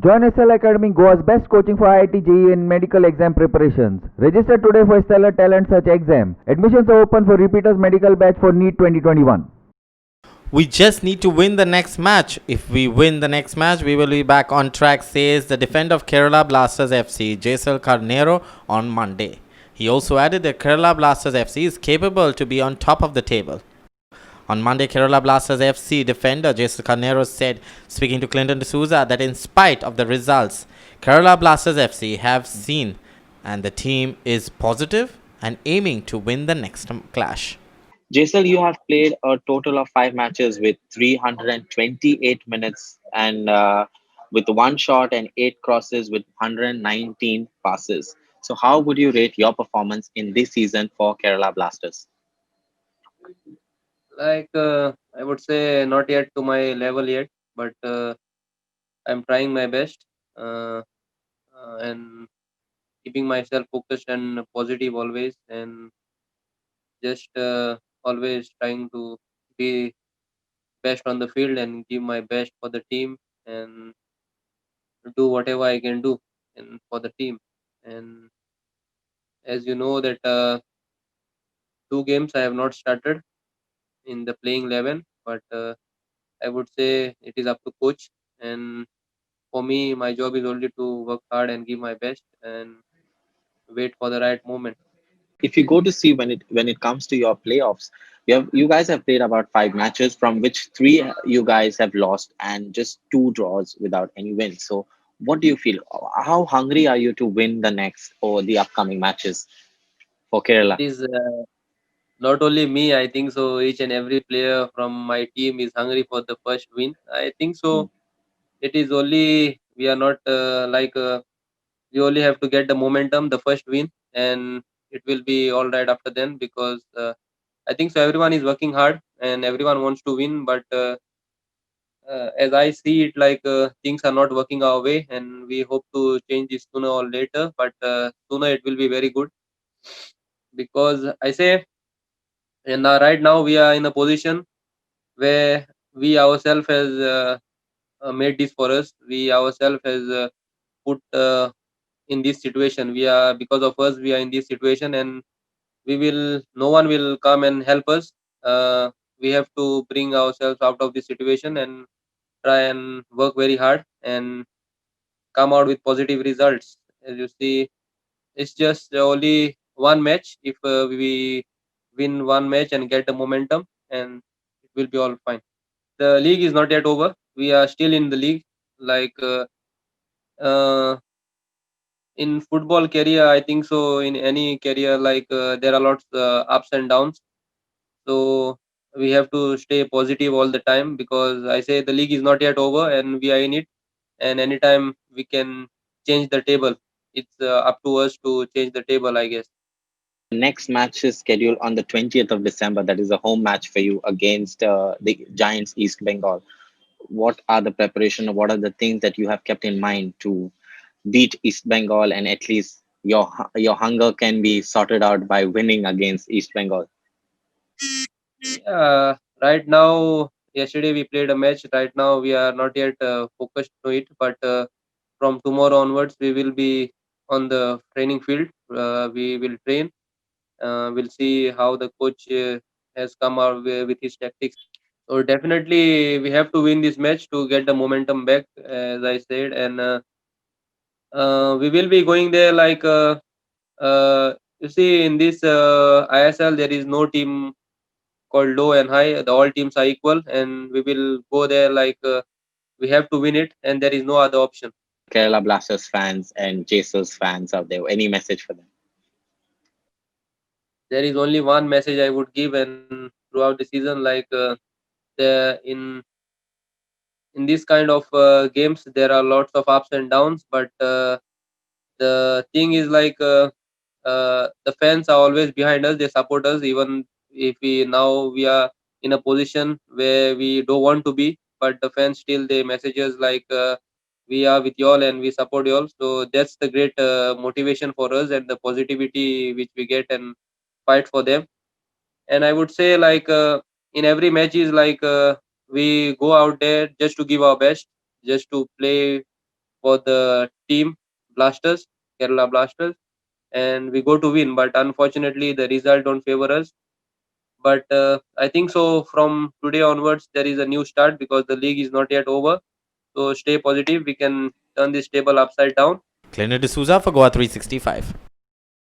Join SL Academy, Goa's best coaching for IIT JEE and medical exam preparations. Register today for Stellar Talent Search exam. Admissions are open for repeaters medical batch for NEET 2021. We just need to win the next match. If we win the next match, we will be back on track, says the defender of Kerala Blasters FC, Jaisal Carnero, on Monday. He also added that Kerala Blasters FC is capable to be on top of the table. On Monday, Kerala Blasters FC defender Jason Carnero said, speaking to Clinton D'Souza, that in spite of the results Kerala Blasters FC have seen, and the team is positive and aiming to win the next clash. Jaisal, you have played a total of 5 matches with 328 minutes and with one shot and 8 crosses with 119 passes. So, how would you rate your performance in this season for Kerala Blasters? I would say not yet to my level yet, but I'm trying my best and keeping myself focused and positive always, and just always trying to be best on the field and give my best for the team and do whatever I can do and for the team. And as you know that 2 games I have not started in the playing 11, but I would say it is up to coach. And for me, my job is only to work hard and give my best and wait for the right moment. If you go to see when it comes to your playoffs, you guys have played about 5 matches, from which three you guys have lost and just two draws without any wins. So, what do you feel? How hungry are you to win the next or the upcoming matches for It Kerala? is not only me, I think so. Each and every player from my team is hungry for the first win. I think Hmm. so. It is only we are not we only have to get the momentum, the first win, and it will be all right after then because I think so. Everyone is working hard and everyone wants to win, but as I see it, things are not working our way, and we hope to change this sooner or later. But sooner it will be very good because I say, and right now we are in a position where we ourselves has made this for us. We ourselves has put in this situation. We are because of us we are in this situation, and we will no one will come and help us. We have to bring ourselves out of this situation and try and work very hard and come out with positive results. As you see, it's just only one match. If we win one match and get the momentum, and it will be all fine. The league is not yet over. We are still in the league. Like uh, in football career, I think so. In any career, there are lots ups and downs. So we have to stay positive all the time because I say the league is not yet over and we are in it. And anytime we can change the table. It's up to us to change the table, I guess. The next match is scheduled on the 20th of December. That is a home match for you against the Giants East Bengal. What are the preparation? What are the things that you have kept in mind to beat East Bengal, and at least your hunger can be sorted out by winning against East Bengal? Right now, yesterday we played a match. Right now, we are not yet focused to it, but from tomorrow onwards, we will be on the training field. We will train. We'll see how the coach has come out with his tactics. So definitely, we have to win this match to get the momentum back, as I said, and we will be going there you see in this ISL there is no team called low and high. The all teams are equal, and we will go there we have to win it, and there is no other option. Kerala Blasters fans and Chasers fans out there, any message for them? There is only one message I would give, and throughout the season, the in this kind of games, there are lots of ups and downs, but the thing is the fans are always behind us. They support us even if we are in a position where we don't want to be, but the fans still they messages we are with y'all and we support y'all. So that's the great motivation for us and the positivity which we get and fight for them. And I would say in every match is we go out there just to give our best, just to play for the team Blasters, Kerala Blasters, and we go to win. But unfortunately, the result don't favor us. But I think so. From today onwards, there is a new start because the league is not yet over. So stay positive. We can turn this table upside down. Cleaner D'Souza for Goa 365.